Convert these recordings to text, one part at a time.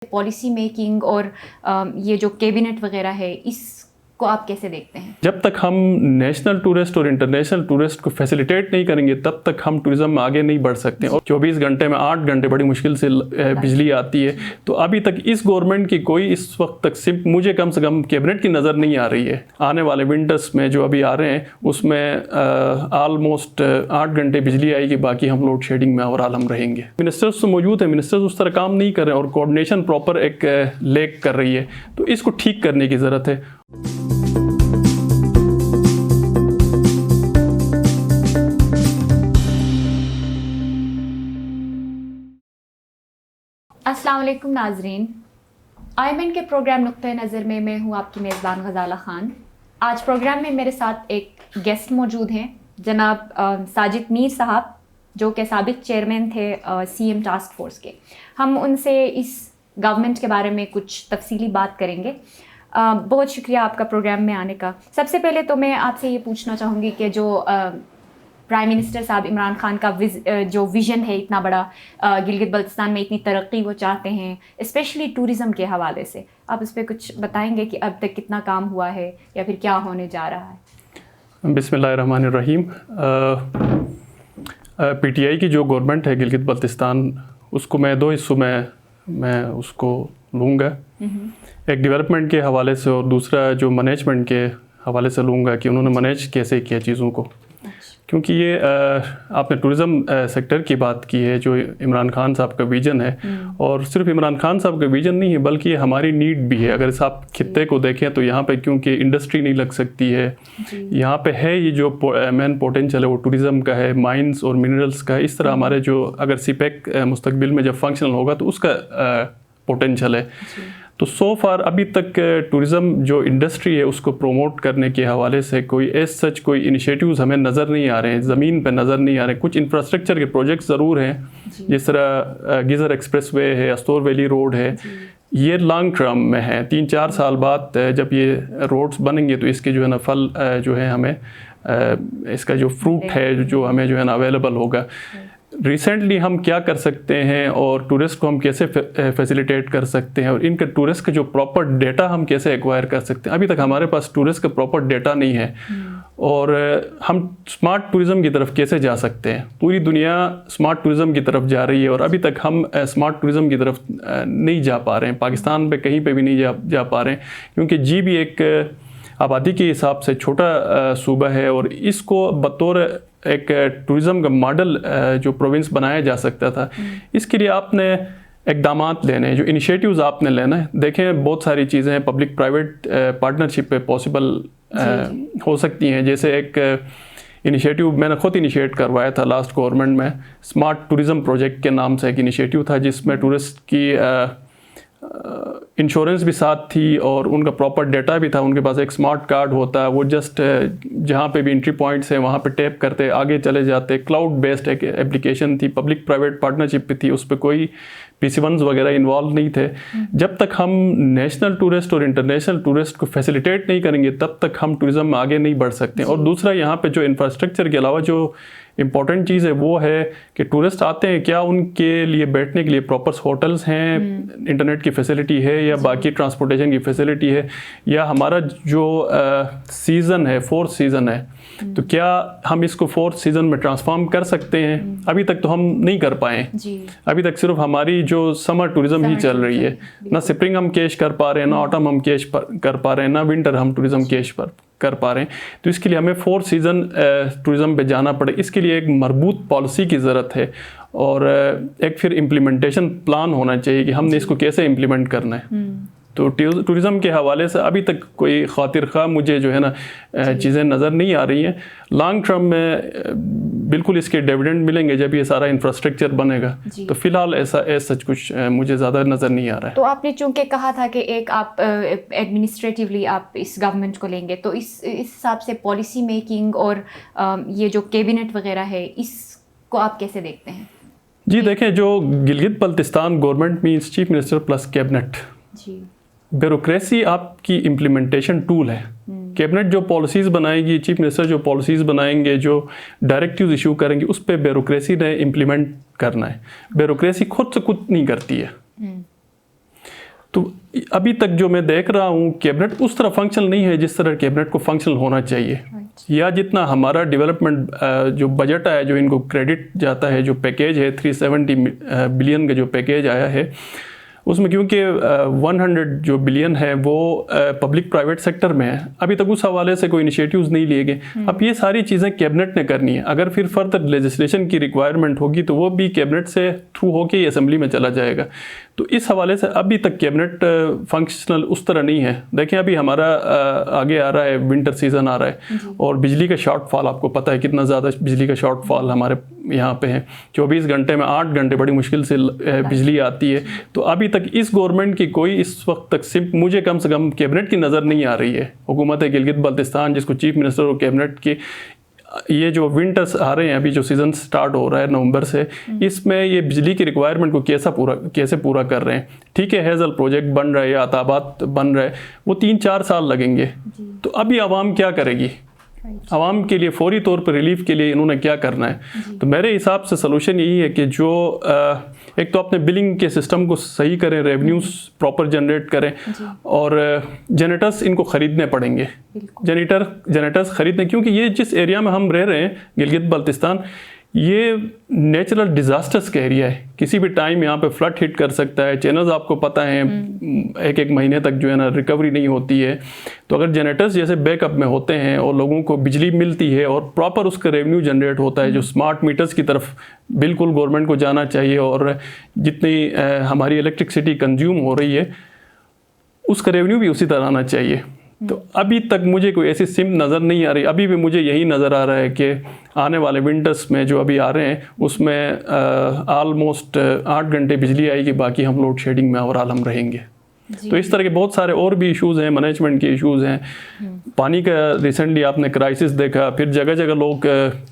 Policy making और ये जो कैबिनेट वगैरह है इसको आप कैसे देखते हैं? जब तक हम नेशनल टूरिस्ट और इंटरनेशनल टूरिस्ट को फैसिलिटेट नहीं करेंगे तब तक हम टूरिज्म में आगे नहीं बढ़ सकते। और 24 घंटे में 8 घंटे बड़ी मुश्किल से बिजली आती है। तो अभी तक इस गवर्नमेंट की कोई इस वक्त तक मुझे कम से कम कैबिनेट की नज़र नहीं आ रही है। आने वाले विंटर्स में जो अभी आ रहे हैं उसमें ऑलमोस्ट 8 घंटे बिजली आएगी, बाकी हम लोड शेडिंग में ओवरऑल हम रहेंगे। मिनिस्टर्स तो मौजूद है, मिनिस्टर्स उस तरह काम नहीं कर रहे हैं और कोऑर्डिनेशन प्रॉपर एक लैक कर रही है। तो इसको ठीक करने की ज़रूरत है। अस्सलाम वालेकुम नाजरीन, आईएमएन के प्रोग्राम नुक्ते नज़र में मैं हूँ आपकी मेज़बान गज़ाला ख़ान। आज प्रोग्राम में मेरे साथ एक गेस्ट मौजूद हैं, जनाब साजिद मीर साहब, जो कि साबिक़ चेयरमैन थे सीएम टास्क फोर्स के। हम उनसे इस गवर्नमेंट के बारे में कुछ तफसीली बात करेंगे। बहुत शुक्रिया आपका प्रोग्राम में आने का। सबसे पहले तो मैं आपसे ये पूछना चाहूँगी कि जो प्राइम मिनिस्टर साहब इमरान खान का जो विज़न है इतना बड़ा, गिलगित बल्तिस्तान में इतनी तरक्की वो चाहते हैं, स्पेशली टूरिज़म के हवाले से, आप उस पर कुछ बताएंगे कि अब तक कितना काम हुआ है या फिर क्या होने जा रहा है? बिस्मिल्लाहिर्रहमानिर्रहीम। पीटीआई की जो गवर्नमेंट है गिलगित बल्तिस्तान, उसको मैं 2 हिस्सों में मैं उसको लूँगा। एक डेवलपमेंट के हवाले से और दूसरा जो मैनेजमेंट के हवाले से लूँगा कि उन्होंने मैनेज कैसे किया चीज़ों को। क्योंकि ये आपने टूरिज़म सेक्टर की बात की है, जो इमरान खान साहब का विज़न है, और सिर्फ इमरान खान साहब का विज़न नहीं है बल्कि ये हमारी नीड भी है। अगर आप खित्ते को देखें तो यहाँ पे क्योंकि इंडस्ट्री नहीं लग सकती है, यहाँ पे है ये जो मेन पोटेंशियल है वो टूरिज़म का है, माइंस और मिनरल्स का है। इस तरह हमारे जो अगर सीपेक मुस्तकबिल में जब फंक्शनल होगा तो उसका पोटेंशियल है। तो सो फार अभी तक टूरिज़म जो इंडस्ट्री है उसको प्रोमोट करने के हवाले से कोई सच कोई इनिशिएटिव्स हमें नज़र नहीं आ रहे हैं, ज़मीन पे नज़र नहीं आ रहे हैं। कुछ इंफ्रास्ट्रक्चर के प्रोजेक्ट्स ज़रूर हैं, जिस तरह गिज़र एक्सप्रेसवे है, अस्तोर वैली रोड है, ये लॉन्ग टर्म में है। 3-4 साल बाद जब ये रोड्स बनेंगे तो इसके जो है ना फल जो है हमें इसका जो फ्रूट है जो हमें जो है ना अवेलेबल होगा। रिसेंटली हम क्या कर सकते हैं और टूरिस्ट को हम कैसे फैसिलिटेट कर सकते हैं और इनके टूरिस्ट का जो प्रॉपर डेटा हम कैसे एक्वायर कर सकते हैं। अभी तक हमारे पास टूरिस्ट का प्रॉपर डेटा नहीं है और हम स्मार्ट टूरिज़म की तरफ कैसे जा सकते हैं। पूरी दुनिया स्मार्ट टूरिज़म की तरफ जा रही है और अभी तक हम स्मार्ट टूरिज़म की तरफ नहीं जा पा रहे हैं। पाकिस्तान पे कहीं पे भी नहीं जा पा रहे हैं क्योंकि जी भी एक आबादी के हिसाब से छोटा सूबा है और इसको बतौर एक टूरिज़म का मॉडल जो प्रोविंस बनाया जा सकता था, इसके लिए आपने इक़दामात लेने हैं, जो इनिशिएटिव्स आपने लेना है। देखें बहुत सारी चीज़ें हैं पब्लिक प्राइवेट पार्टनरशिप पे पॉसिबल हो सकती हैं। जैसे एक इनिशिएटिव मैंने खुद इनिशिएट करवाया था लास्ट गवर्नमेंट में, स्मार्ट टूरिज़म प्रोजेक्ट के नाम से एक इनिशिएटिव था जिसमें टूरिस्ट की इंश्योरेंस भी साथ थी और उनका प्रॉपर डेटा भी था। उनके पास एक स्मार्ट कार्ड होता है, वो जस्ट जहाँ पे भी एंट्री पॉइंट्स हैं वहाँ पे टैप करते आगे चले जाते। क्लाउड बेस्ड एक एप्लीकेशन थी, पब्लिक प्राइवेट पार्टनरशिप पे थी, उस पर कोई PC1s वगैरह इन्वॉल्व नहीं थे। जब तक हम नेशनल टूरिस्ट और इंटरनेशनल टूरिस्ट को फैसिलिटेट नहीं करेंगे तब तक हम टूरिज़म में आगे नहीं बढ़ सकते। और दूसरा यहाँ पे जो इंफ्रास्ट्रक्चर के अलावा जो इम्पॉर्टेंट चीज़ है वो है कि टूरिस्ट आते हैं, क्या उनके लिए बैठने के लिए प्रॉपर होटल्स हैं, इंटरनेट की फैसिलिटी है या बाकी ट्रांसपोर्टेशन की फैसिलिटी है, या हमारा जो सीज़न है 4th सीज़न है तो क्या हम इसको 4th सीज़न में ट्रांसफॉर्म कर सकते हैं। अभी तक तो हम नहीं कर पाए। अभी तक सिर्फ हमारी जो समर टूरिज़म ही चल रही है, ना स्प्रिंग हम कैश कर पा रहे हैं, ना ऑटम हम कैश कर पा रहे हैं, ना विंटर हम टूरिज़म कैश कर पा रहे हैं। तो इसके लिए हमें 4th सीज़न टूरिज़म पे जाना पड़े। इसके लिए एक मरबूत पॉलिसी की ज़रूरत है और एक फिर इम्प्लीमेंटेशन प्लान होना चाहिए कि हमने इसको कैसे इम्प्लीमेंट करना है। तो टूरिज़म के हवाले से अभी तक कोई खातिर खा मुझे जो है ना चीज़ें नज़र नहीं आ रही हैं। लॉन्ग टर्म में बिल्कुल इसके डिविडेंड मिलेंगे जब ये सारा इंफ्रास्ट्रक्चर बनेगा। तो फ़िलहाल ऐसा सच कुछ मुझे ज़्यादा नज़र नहीं आ रहा है। तो आपने चूँकि कहा था कि एक आप एडमिनिस्ट्रेटिवली आप इस गवर्नमेंट को लेंगे, तो इस हिसाब से पॉलिसी मेकिंग और ये जो कैबिनेट वगैरह है इसको आप कैसे देखते हैं? जी देखें, जो Gilgit Baltistan government means chief minister plus cabinet. जी, ब्यूरोक्रेसी आपकी इम्प्लीमेंटेशन टूल है। कैबिनेट जो पॉलिसीज़ बनाएगी, चीफ मिनिस्टर जो पॉलिसीज़ बनाएंगे, जो डायरेक्टिव्स इशू करेंगे, उस पर ब्यूरोक्रेसी ने इम्प्लीमेंट करना है। ब्यूरोक्रेसी खुद से कुछ नहीं करती है। तो अभी तक जो मैं देख रहा हूँ कैबिनेट उस तरह फंक्शनल नहीं है जिस तरह कैबिनेट को फंक्शनल होना चाहिए, या जितना हमारा डेवलपमेंट जो बजट आया, जो इनको क्रेडिट जाता है, जो पैकेज है 370 बिलियन का जो पैकेज आया है, उसमें क्योंकि 100 जो बिलियन है वो पब्लिक प्राइवेट सेक्टर में है, अभी तक उस हवाले से कोई इनिशिएटिव्स नहीं लिए गए। अब ये सारी चीज़ें कैबिनेट ने करनी है। अगर फिर फर्दर लेजिस्लेशन की रिक्वायरमेंट होगी तो वो भी कैबिनेट से थ्रू होके ही असेंबली में चला जाएगा। तो इस हवाले से अभी तक कैबिनेट फंक्शनल उस तरह नहीं है। देखें अभी हमारा आगे आ रहा है, विंटर सीज़न आ रहा है और बिजली का शॉर्टफॉल, आपको पता है कितना ज़्यादा बिजली का शॉर्टफॉल हमारे यहाँ पे है। 24 घंटे में 8 घंटे बड़ी मुश्किल से बिजली आती है। तो अभी तक इस गवर्नमेंट की कोई इस वक्त तक सिर्फ मुझे कम से कम कैबिनेट की नज़र नहीं आ रही है। हुकूमत गिलगित बल्तिस्तान, जिसको चीफ मिनिस्टर और कैबिनेट की ये जो विंटर्स आ रहे हैं, अभी जो सीज़न स्टार्ट हो रहा है नवंबर से, इसमें ये बिजली की रिक्वायरमेंट को कैसे पूरा कर रहे हैं। ठीक है, हेज़ल प्रोजेक्ट बन रहा है या अताबात बन रहा है, वो 3-4 साल लगेंगे। तो अभी आवाम क्या करेगी? आवाम के लिए फौरी तौर पर रिलीफ के लिए इन्होंने क्या करना है? तो मेरे हिसाब से सलूशन यही है कि जो एक तो अपने बिलिंग के सिस्टम को सही करें, रेवेन्यूज प्रॉपर जनरेट करें, और जनरेटर्स इनको ख़रीदने पड़ेंगे। जनरेटर्स ख़रीदने, क्योंकि ये जिस एरिया में हम रह रहे हैं गिलगित बल्तिस्तान, ये नेचुरल डिज़ास्टर्स का एरिया है। किसी भी टाइम यहाँ पे फ्लड हिट कर सकता है। चैनल्स आपको पता है एक महीने तक जो है ना रिकवरी नहीं होती है। तो अगर जनरेटर्स जैसे बैकअप में होते हैं और लोगों को बिजली मिलती है और प्रॉपर उसका रेवेन्यू जनरेट होता है, जो स्मार्ट मीटर्स की तरफ बिल्कुल गवर्नमेंट को जाना चाहिए, और जितनी हमारी इलेक्ट्रिसिटी कंज्यूम हो रही है उसका रेवेन्यू भी उसी तरह आना चाहिए। तो अभी तक मुझे कोई ऐसी सिम नज़र नहीं आ रही। अभी भी मुझे यही नज़र आ रहा है कि आने वाले विंटर्स में जो अभी आ रहे हैं उसमें ऑलमोस्ट 8 घंटे बिजली आएगी, बाकी हम लोड शेडिंग में ओवरऑल हम रहेंगे। तो इस तरह के बहुत सारे और भी इश्यूज़ हैं, मैनेजमेंट के इश्यूज़ हैं। पानी का रिसेंटली आपने क्राइसिस देखा, फिर जगह जगह लोग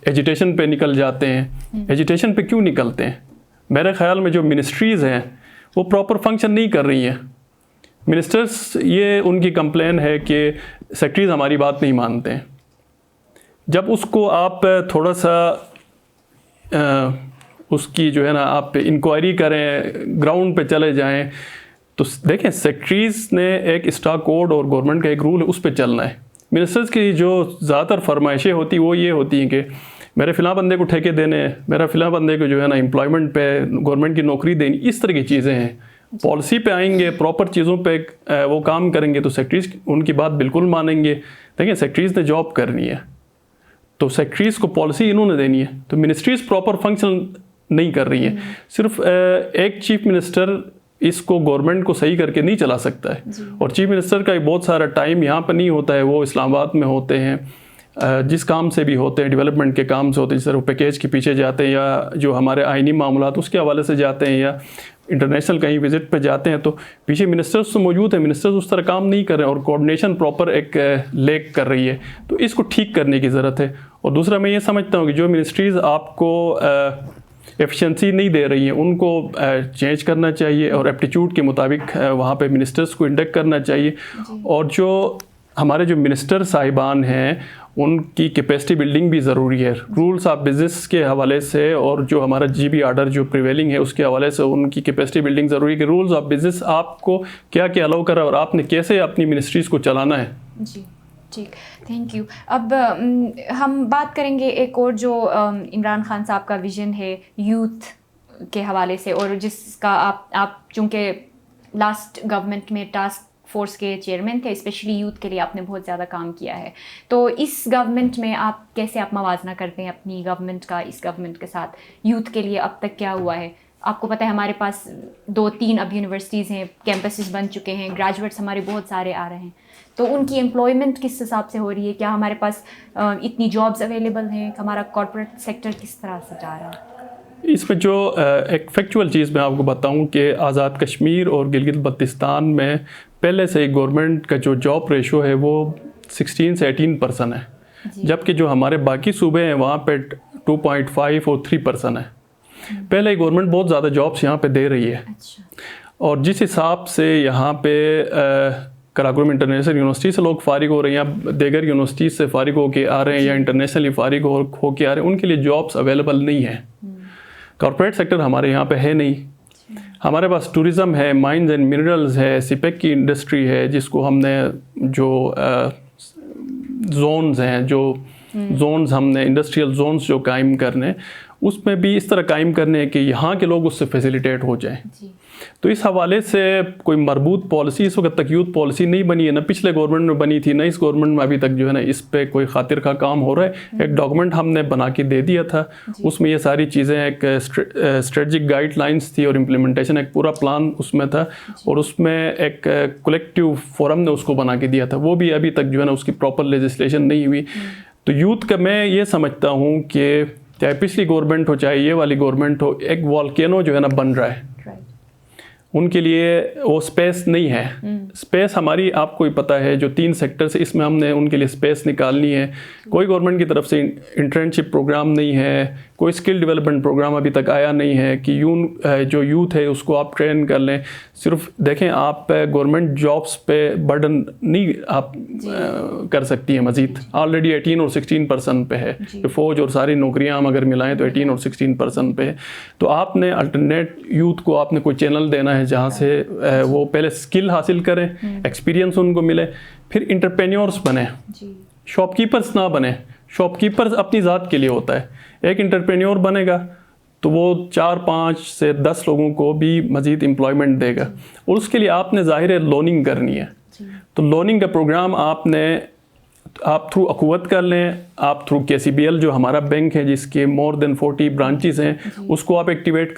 एजिटेशन पे निकल जाते हैं। एजिटेशन पे क्यों निकलते हैं? मेरे ख्याल में जो मिनिस्ट्रीज़ हैं वो प्रॉपर फंक्शन नहीं कर रही हैं। मिनिस्टर्स, ये उनकी कंप्लेन है कि सेक्रेटरीज हमारी बात नहीं मानते हैं। जब उसको आप थोड़ा सा उसकी जो है ना आप इंक्वायरी करें, ग्राउंड पे चले जाएं, तो देखें सेक्रेटरीज ने एक स्टॉक कोड और गवर्नमेंट का एक रूल है, उस पर चलना है। मिनिस्टर्स की जो ज़्यादातर फरमाइशें होती हैं वो ये होती हैं कि मेरे फ़िलहाल बंदे को ठेके देने, मेरा फ़िलहाल बंदे को जो है ना एम्प्लॉयमेंट पे गवर्नमेंट की नौकरी देनी, इस तरह की चीज़ें हैं। पॉलिसी पे आएंगे, प्रॉपर चीज़ों पे वो काम करेंगे तो सेक्रेटरीज उनकी बात बिल्कुल मानेंगे। देखिए सेक्रेटरीज ने जॉब करनी है तो सेक्रेटरीज को पॉलिसी इन्होंने देनी है। तो मिनिस्ट्रीज प्रॉपर फंक्शन नहीं कर रही है। सिर्फ एक चीफ मिनिस्टर इसको गवर्नमेंट को सही करके नहीं चला सकता है, और चीफ मिनिस्टर का बहुत सारा टाइम यहाँ पर नहीं होता है, वो इस्लामाबाद में होते हैं, जिस काम से भी होते हैं, डेवलपमेंट के काम से होते हैं, जिस तरह पैकेज के पीछे जाते हैं, या जो हमारे आइनी मामलात उसके हवाले से जाते हैं, या इंटरनेशनल कहीं विजिट पे जाते हैं, तो पीछे मिनिस्टर्स तो मौजूद हैं, मिनिस्टर्स उस तरह काम नहीं कर रहे हैं और कोऑर्डिनेशन प्रॉपर एक लैक कर रही है। तो इसको ठीक करने की ज़रूरत है। और दूसरा मैं ये समझता हूँ कि जो मिनिस्ट्रीज़ आपको एफिशिएंसी नहीं दे रही हैं उनको चेंज करना चाहिए, और एप्टीट्यूड के मुताबिक वहाँ पे मिनिस्टर्स को इंडेक्ट करना चाहिए। और जो हमारे जो मिनिस्टर साहिबान हैं उनकी कैपेसिटी बिल्डिंग भी ज़रूरी है। रूल्स ऑफ बिज़नेस के हवाले से और जो हमारा GB आर्डर जो प्रिवेलिंग है उसके हवाले से उनकी कैपेसिटी बिल्डिंग ज़रूरी है कि रूल्स ऑफ बिज़नेस आपको क्या क्या अलाउ कर रहा है और आपने कैसे अपनी मिनिस्ट्रीज़ को चलाना है। जी ठीक, थैंक यू। अब हम बात करेंगे एक और जो इमरान खान साहब का विज़न है यूथ के हवाले से, और जिसका आप चूँकि लास्ट गवर्नमेंट में टास्क फोर्स के चेयरमैन थे, स्पेशली यूथ के लिए आपने बहुत ज़्यादा काम किया है। तो इस गवर्नमेंट में आप कैसे मवाजना करते हैं अपनी गवर्नमेंट का इस गवर्नमेंट के साथ? यूथ के लिए अब तक क्या हुआ है? आपको पता है हमारे पास 2-3 अब यूनिवर्सिटीज़ हैं, कैंपसेस बन चुके हैं, ग्रेजुएट्स हमारे बहुत सारे आ रहे हैं, तो उनकी एम्प्लॉयमेंट किस हिसाब से हो रही है? क्या हमारे पास इतनी जॉब्स अवेलेबल हैं? हमारा कॉर्पोरेट सेक्टर किस तरह से जा रहा है? इसमें जो एक फैक्चुअल चीज़ मैं आपको बताऊं कि आज़ाद कश्मीर और गिलगित बल्तिस्तान में पहले से गवर्नमेंट का जो जॉब रेशो है वो 16 से 18% है, जबकि जो हमारे बाकी सूबे हैं वहाँ पे 2.5 और 3% है। पहले गवर्नमेंट बहुत ज़्यादा जॉब्स यहाँ पे दे रही है। अच्छा। और जिस हिसाब से यहाँ पे कराकोरम इंटरनेशनल यूनिवर्सिटी से लोग फारिग हो रहे हैं या देगर यूनिवर्सिटीज़ से फारिग होके आ रहे हैं या इंटरनेशनली फारिग होके आ रहे हैं, उनके लिए जॉब्स अवेलेबल नहीं है। कॉर्पोरेट सेक्टर हमारे यहाँ पे है नहीं। हमारे पास टूरिज़म है, माइंस एंड मिनरल्स है, सिपेक की इंडस्ट्री है, जिसको हमने जो जोन्स हैं, जो जोन्स हमने इंडस्ट्रियल जोन्स जो कायम करने, उसमें भी इस तरह कायम करने हैं कि यहाँ के लोग उससे फैसिलिटेट हो जाएं। तो इस हवाले से कोई मरबूत पॉलिसी इस वक्त तक यूथ पॉलिसी नहीं बनी है, ना पिछले गवर्नमेंट में बनी थी, ना इस गवर्नमेंट में अभी तक जो है ना इस पे कोई खातिर का काम हो रहा है। एक डॉक्यूमेंट हमने बना के दे दिया था, उसमें ये सारी चीज़ें एक स्ट्रेटजिक गाइडलाइंस थी और इम्प्लीमेंटेशन एक पूरा प्लान उसमें था, और उसमें एक कलेक्टिव फोरम ने उसको बना के दिया था। वो भी अभी तक जो है ना उसकी प्रॉपर लेजिस्लेशन नहीं हुई। तो यूथ का मैं ये समझता हूँ कि चाहे पिछली गवर्नमेंट हो चाहे ये वाली गवर्नमेंट हो, एक वॉल्केनो जो है ना बन रहा है, उनके लिए वो स्पेस नहीं है। स्पेस हमारी आपको ही पता है, जो 3 सेक्टर से इसमें हमने उनके लिए स्पेस निकालनी है। कोई गवर्नमेंट की तरफ से इंटर्नशिप प्रोग्राम नहीं है, कोई स्किल डेवलपमेंट प्रोग्राम अभी तक आया नहीं है कि जो यूथ है उसको आप ट्रेन कर लें। सिर्फ देखें, आप गवर्नमेंट जॉब्स पे बर्डन नहीं आप कर सकती हैं मज़ीद। ऑलरेडी 18 और 16% पे है। फ़ौज और सारी नौकरियां हम अगर मिलाएं तो 18 और 16% पे है। तो आपने अल्टरनेट यूथ को आपने कोई चैनल देना है जहाँ से वो पहले स्किल हासिल करें, एक्सपीरियंस उनको मिले, फिर इंटरप्रेन्योर्स बने, शॉपकीपर्स ना बने। शॉपकीपर्स अपनी ज़ात के लिए होता है, एक इंटरप्रेन्योर बनेगा तो वो 4, 5 से 10 लोगों को भी मज़ीद एम्प्लॉयमेंट देगा। और उसके लिए आपने ज़ाहिर है लोनिंग करनी है। तो लोनिंग का प्रोग्राम आप थ्रू अकुवत कर लें, आप थ्रू KCBL जो हमारा बैंक है जिसके मोर देन 40 ब्रांचेस हैं, उसको आप एक्टिवेट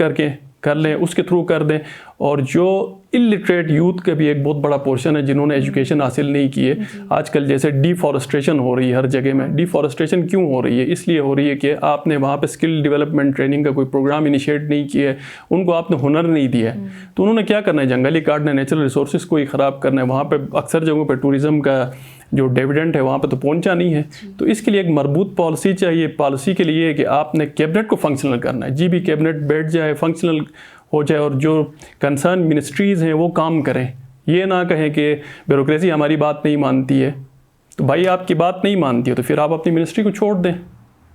कर लें, उसके थ्रू कर दें। और जो इलिटरेट यूथ का भी एक बहुत बड़ा पोर्शन है जिन्होंने एजुकेशन हासिल नहीं की है, आजकल जैसे डिफॉरेस्टेशन हो रही है हर जगह में। डिफॉरेस्टेशन क्यों हो रही है? इसलिए हो रही है कि आपने वहाँ पे स्किल डेवलपमेंट ट्रेनिंग का कोई प्रोग्राम इनिशिएट नहीं किया है, उनको आपने हुनर नहीं दिया है। तो उन्होंने क्या करना है, जंगल ही काटना है, नेचुरल रिसोर्सेज को ही ख़राब करना है। वहाँ पर अक्सर जगहों पर टूरिज़म का जो डिविडेंड है वहाँ पे तो पहुँचा नहीं है। तो इसके लिए एक मरबूत पॉलिसी चाहिए। पॉलिसी के लिए कि आपने कैबिनेट को फंक्शनल करना है, GB कैबिनेट बैठ जाए, फंक्शनल हो जाए, और जो कंसर्न मिनिस्ट्रीज़ हैं वो काम करें। ये ना कहें कि ब्यूरोक्रेसी हमारी बात नहीं मानती है। तो भाई आपकी बात नहीं मानती है तो फिर आप अपनी मिनिस्ट्री को छोड़ दें।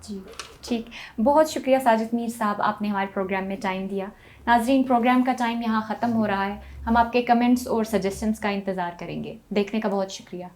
जी ठीक, बहुत शुक्रिया साजिद मीर साहब, आपने हमारे प्रोग्राम में टाइम दिया। नाजरीन, प्रोग्राम का टाइम यहाँ ख़त्म हो रहा है। हम आपके कमेंट्स और सजेशंस का इंतज़ार करेंगे। देखने का बहुत शुक्रिया।